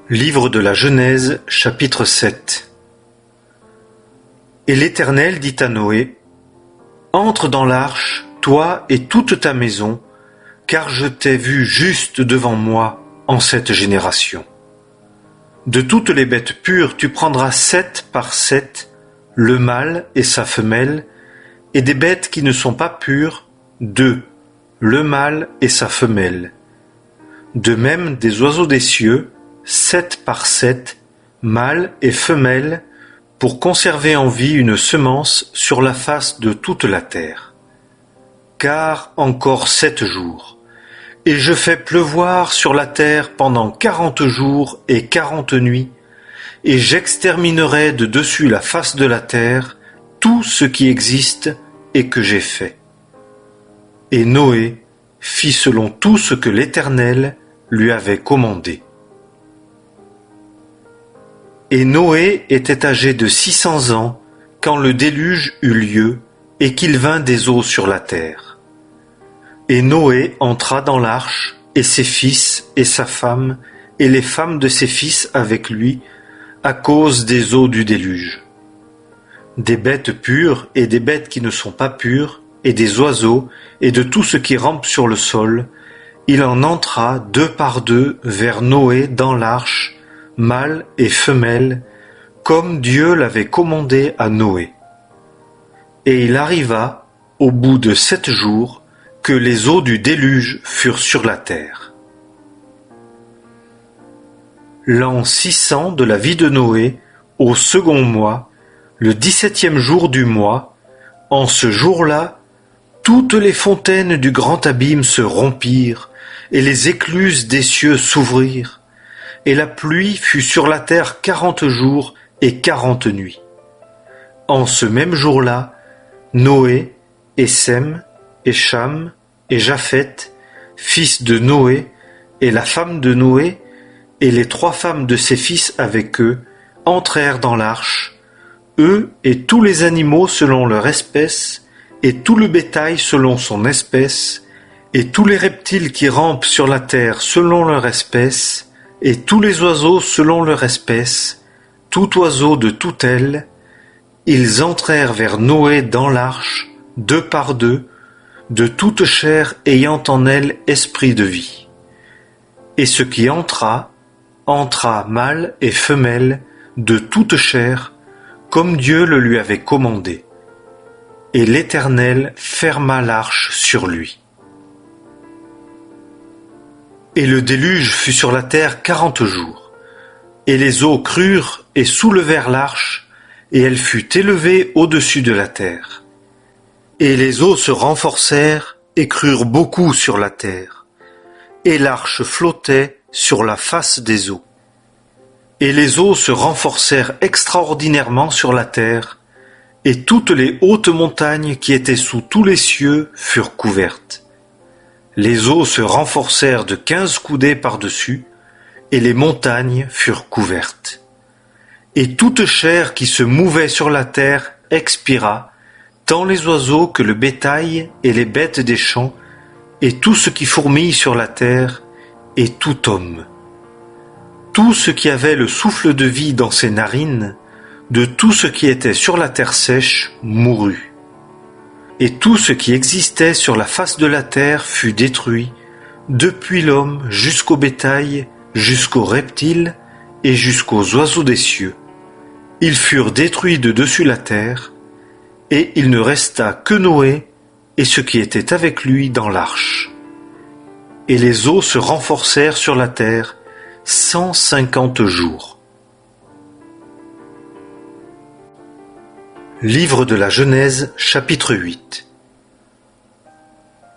Livre de la Genèse, chapitre 7. Et l'Éternel dit à Noé: Entre dans l'arche, toi et toute ta maison, car je t'ai vu juste devant moi en cette génération. De toutes les bêtes pures, tu prendras 7 par 7, le mâle et sa femelle, et des bêtes qui ne sont pas pures, 2, le mâle et sa femelle. De même des oiseaux des cieux, 7 par 7, mâle et femelle, pour conserver en vie une semence sur la face de toute la terre. Car encore 7 jours, et je fais pleuvoir sur la terre pendant 40 jours et 40 nuits, et j'exterminerai de dessus la face de la terre tout ce qui existe et que j'ai fait. Et Noé fit selon tout ce que l'Éternel lui avait commandé. Et Noé était âgé de 600 ans quand le déluge eut lieu et qu'il vint des eaux sur la terre. Et Noé entra dans l'arche, et ses fils et sa femme et les femmes de ses fils avec lui, à cause des eaux du déluge. Des bêtes pures et des bêtes qui ne sont pas pures, et des oiseaux et de tout ce qui rampe sur le sol, il en entra 2 par 2 vers Noé dans l'arche, mâle et femelle, comme Dieu l'avait commandé à Noé. Et il arriva, au bout de 7 jours, que les eaux du déluge furent sur la terre. L'an 600 de la vie de Noé, au second mois, le 17e jour du mois, en ce jour-là, toutes les fontaines du grand abîme se rompirent, et les écluses des cieux s'ouvrirent, et la pluie fut sur la terre 40 jours et 40 nuits. En ce même jour-là, Noé, et Sem, et Cham, et Japheth, fils de Noé, et la femme de Noé, et les 3 femmes de ses fils avec eux, entrèrent dans l'arche, eux et tous les animaux selon leur espèce, et tout le bétail selon son espèce, et tous les reptiles qui rampent sur la terre selon leur espèce, et tous les oiseaux selon leur espèce, tout oiseau de toute aile, ils entrèrent vers Noé dans l'arche, 2 par 2, de toute chair ayant en elle esprit de vie. Et ce qui entra mâle et femelle, de toute chair, comme Dieu le lui avait commandé. Et l'Éternel ferma l'arche sur lui. Et le déluge fut sur la terre 40 jours. Et les eaux crurent et soulevèrent l'arche, et elle fut élevée au-dessus de la terre. Et les eaux se renforcèrent et crurent beaucoup sur la terre. Et l'arche flottait sur la face des eaux. Et les eaux se renforcèrent extraordinairement sur la terre, et toutes les hautes montagnes qui étaient sous tous les cieux furent couvertes. Les eaux se renforcèrent de 15 coudées par-dessus, et les montagnes furent couvertes. Et toute chair qui se mouvait sur la terre expira, tant les oiseaux que le bétail et les bêtes des champs, et tout ce qui fourmille sur la terre, et tout homme. Tout ce qui avait le souffle de vie dans ses narines, de tout ce qui était sur la terre sèche, mourut. Et tout ce qui existait sur la face de la terre fut détruit, depuis l'homme jusqu'au bétail, jusqu'aux reptiles et jusqu'aux oiseaux des cieux. Ils furent détruits de dessus la terre, et il ne resta que Noé et ce qui était avec lui dans l'arche. Et les eaux se renforcèrent sur la terre 150 jours. Livre de la Genèse, chapitre 8.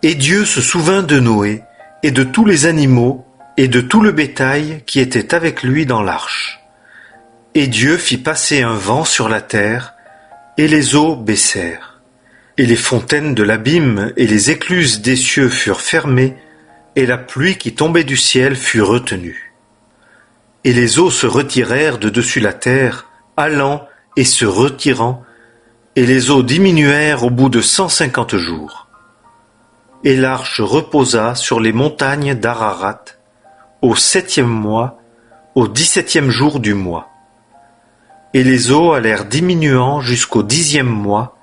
Et Dieu se souvint de Noé, et de tous les animaux, et de tout le bétail qui était avec lui dans l'arche. Et Dieu fit passer un vent sur la terre, et les eaux baissèrent. Et les fontaines de l'abîme et les écluses des cieux furent fermées, et la pluie qui tombait du ciel fut retenue. Et les eaux se retirèrent de dessus la terre, allant et se retirant, et les eaux diminuèrent au bout de 150 jours. Et l'arche reposa sur les montagnes d'Ararat, au 7e mois, au 17e jour du mois. Et les eaux allèrent diminuant jusqu'au 10e mois.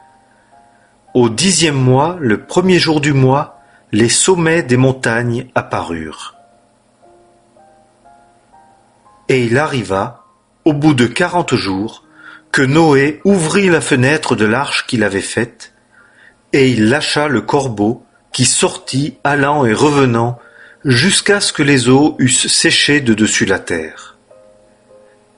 Au 10e mois, le premier jour du mois, les sommets des montagnes apparurent. Et il arriva, au bout de 40 jours, que Noé ouvrit la fenêtre de l'arche qu'il avait faite, et il lâcha le corbeau, qui sortit allant et revenant, jusqu'à ce que les eaux eussent séché de dessus la terre.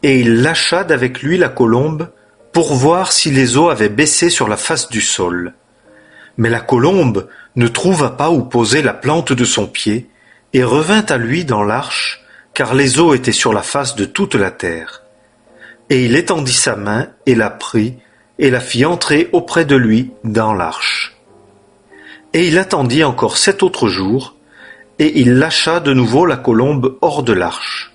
Et il lâcha d'avec lui la colombe, pour voir si les eaux avaient baissé sur la face du sol. Mais la colombe ne trouva pas où poser la plante de son pied, et revint à lui dans l'arche, car les eaux étaient sur la face de toute la terre. Et il étendit sa main, et la prit, et la fit entrer auprès de lui dans l'arche. Et il attendit encore 7 autres jours, et il lâcha de nouveau la colombe hors de l'arche.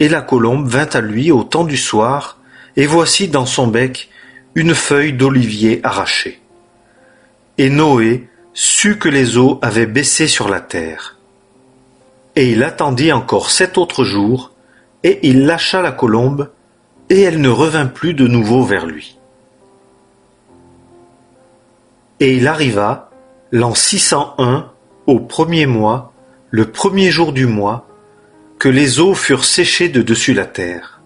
Et la colombe vint à lui au temps du soir, et voici dans son bec une feuille d'olivier arrachée. Et Noé sut que les eaux avaient baissé sur la terre. Et il attendit encore 7 autres jours, et il lâcha la colombe, et elle ne revint plus de nouveau vers lui. Et il arriva, l'an 601, au premier mois, le premier jour du mois, que les eaux furent séchées de dessus la terre.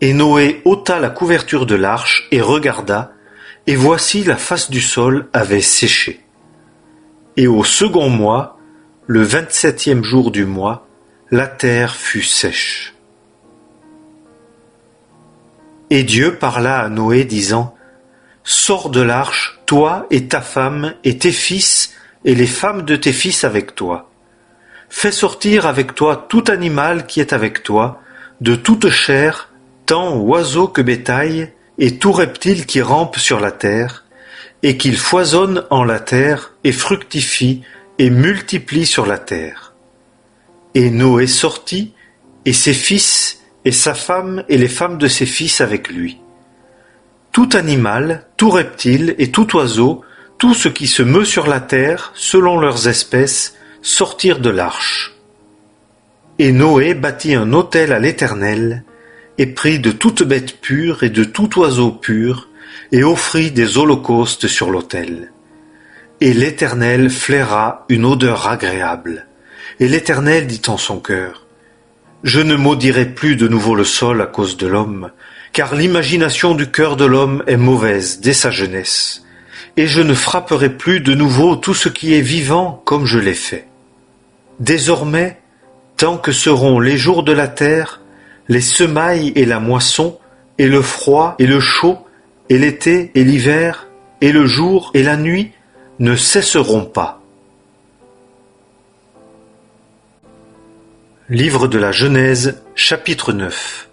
Et Noé ôta la couverture de l'arche et regarda, et voici la face du sol avait séché. Et au second mois, le 27e jour du mois, la terre fut sèche. Et Dieu parla à Noé, disant : Sors de l'arche, toi et ta femme et tes fils et les femmes de tes fils avec toi. Fais sortir avec toi tout animal qui est avec toi, de toute chair, tant oiseau que bétail, et tout reptile qui rampe sur la terre, et qu'il foisonne en la terre, et fructifie, et multiplie sur la terre. Et Noé sortit, et ses fils, et sa femme, et les femmes de ses fils avec lui. Tout animal, tout reptile, et tout oiseau, tout ce qui se meut sur la terre, selon leurs espèces, sortirent de l'arche. Et Noé bâtit un autel à l'Éternel, et prit de toute bête pure et de tout oiseau pur, et offrit des holocaustes sur l'autel. Et l'Éternel flaira une odeur agréable. Et l'Éternel dit en son cœur : Je ne maudirai plus de nouveau le sol à cause de l'homme, car l'imagination du cœur de l'homme est mauvaise dès sa jeunesse. Et je ne frapperai plus de nouveau tout ce qui est vivant comme je l'ai fait. Désormais, tant que seront les jours de la terre, les semailles et la moisson, et le froid et le chaud, et l'été et l'hiver, et le jour et la nuit, ne cesseront pas. Livre de la Genèse, chapitre 9.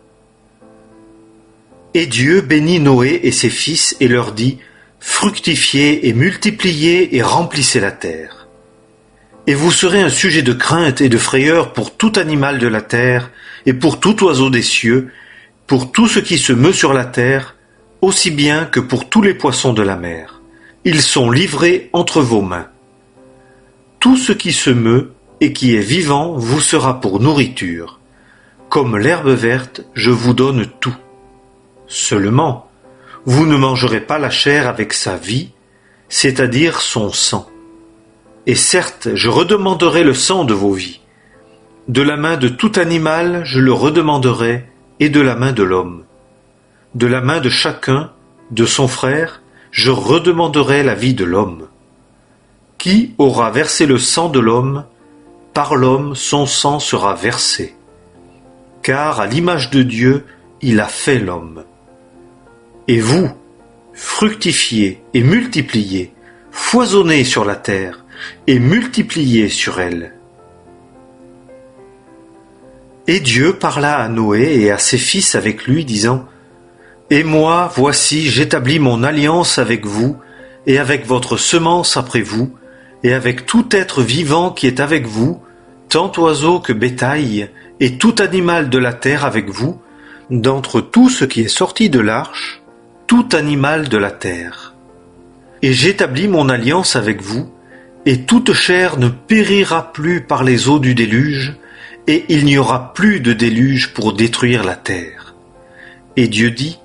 Et Dieu bénit Noé et ses fils et leur dit : Fructifiez et multipliez et remplissez la terre. Et vous serez un sujet de crainte et de frayeur pour tout animal de la terre, et pour tout oiseau des cieux, pour tout ce qui se meut sur la terre, aussi bien que pour tous les poissons de la mer. Ils sont livrés entre vos mains. Tout ce qui se meut et qui est vivant vous sera pour nourriture. Comme l'herbe verte, je vous donne tout. Seulement, vous ne mangerez pas la chair avec sa vie, c'est-à-dire son sang. Et certes, je redemanderai le sang de vos vies. De la main de tout animal, je le redemanderai, et de la main de l'homme. De la main de chacun, de son frère, je redemanderai la vie de l'homme. Qui aura versé le sang de l'homme, par l'homme son sang sera versé. Car à l'image de Dieu, il a fait l'homme. Et vous, fructifiez et multipliez, foisonnez sur la terre, et multipliez sur elle. Et Dieu parla à Noé et à ses fils avec lui, disant : Et moi, voici, j'établis mon alliance avec vous, et avec votre semence après vous, et avec tout être vivant qui est avec vous, tant oiseau que bétail, et tout animal de la terre avec vous, d'entre tout ce qui est sorti de l'arche, tout animal de la terre. Et j'établis mon alliance avec vous, et toute chair ne périra plus par les eaux du déluge, et il n'y aura plus de déluge pour détruire la terre. Et Dieu dit,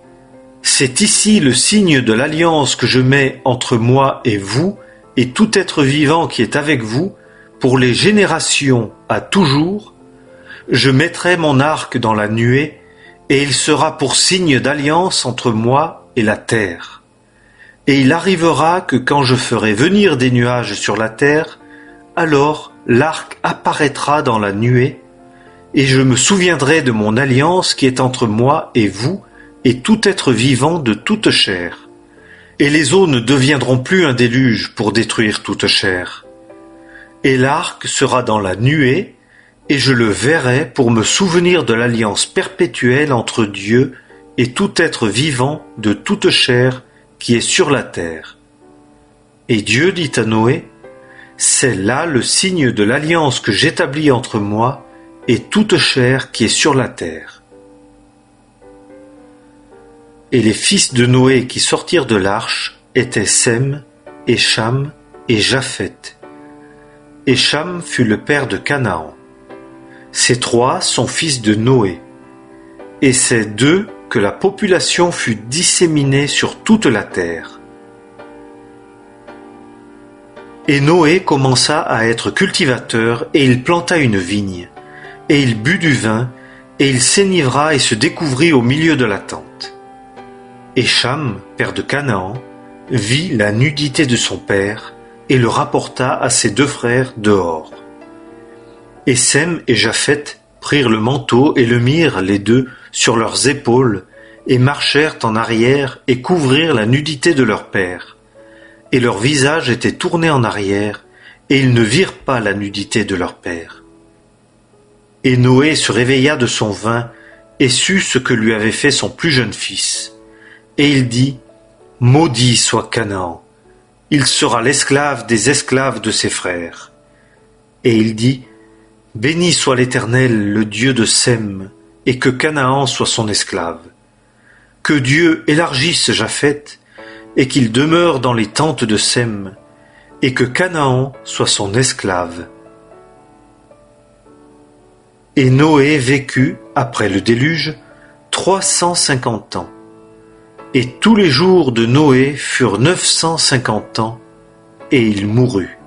c'est ici le signe de l'alliance que je mets entre moi et vous et tout être vivant qui est avec vous pour les générations à toujours. Je mettrai mon arc dans la nuée et il sera pour signe d'alliance entre moi et la terre. Et il arrivera que quand je ferai venir des nuages sur la terre, alors l'arc apparaîtra dans la nuée, et je me souviendrai de mon alliance qui est entre moi et vous, et tout être vivant de toute chair. Et les eaux ne deviendront plus un déluge pour détruire toute chair. Et l'arc sera dans la nuée, et je le verrai pour me souvenir de l'alliance perpétuelle entre Dieu et tout être vivant de toute chair qui est sur la terre. Et Dieu dit à Noé, c'est là le signe de l'alliance que j'établis entre moi et toute chair qui est sur la terre. Et les fils de Noé qui sortirent de l'arche étaient Sem, et Cham, et Japheth. Et Cham fut le père de Canaan. Ces trois sont fils de Noé. Et c'est d'eux que la population fut disséminée sur toute la terre. Et Noé commença à être cultivateur, et il planta une vigne, et il but du vin, et il s'enivra et se découvrit au milieu de la tente. Et Cham, père de Canaan, vit la nudité de son père, et le rapporta à ses deux frères dehors. Et Sem et Japheth prirent le manteau et le mirent les deux sur leurs épaules, et marchèrent en arrière et couvrirent la nudité de leur père. Et leur visage était tourné en arrière, et ils ne virent pas la nudité de leur père. Et Noé se réveilla de son vin, et sut ce que lui avait fait son plus jeune fils. Et il dit, maudit soit Canaan, il sera l'esclave des esclaves de ses frères. Et il dit, béni soit l'Éternel, le Dieu de Sem, et que Canaan soit son esclave. Que Dieu élargisse Japheth, et qu'il demeure dans les tentes de Sem, et que Canaan soit son esclave. Et Noé vécut, après le déluge, 350 ans. Et tous les jours de Noé furent 950 ans, et il mourut.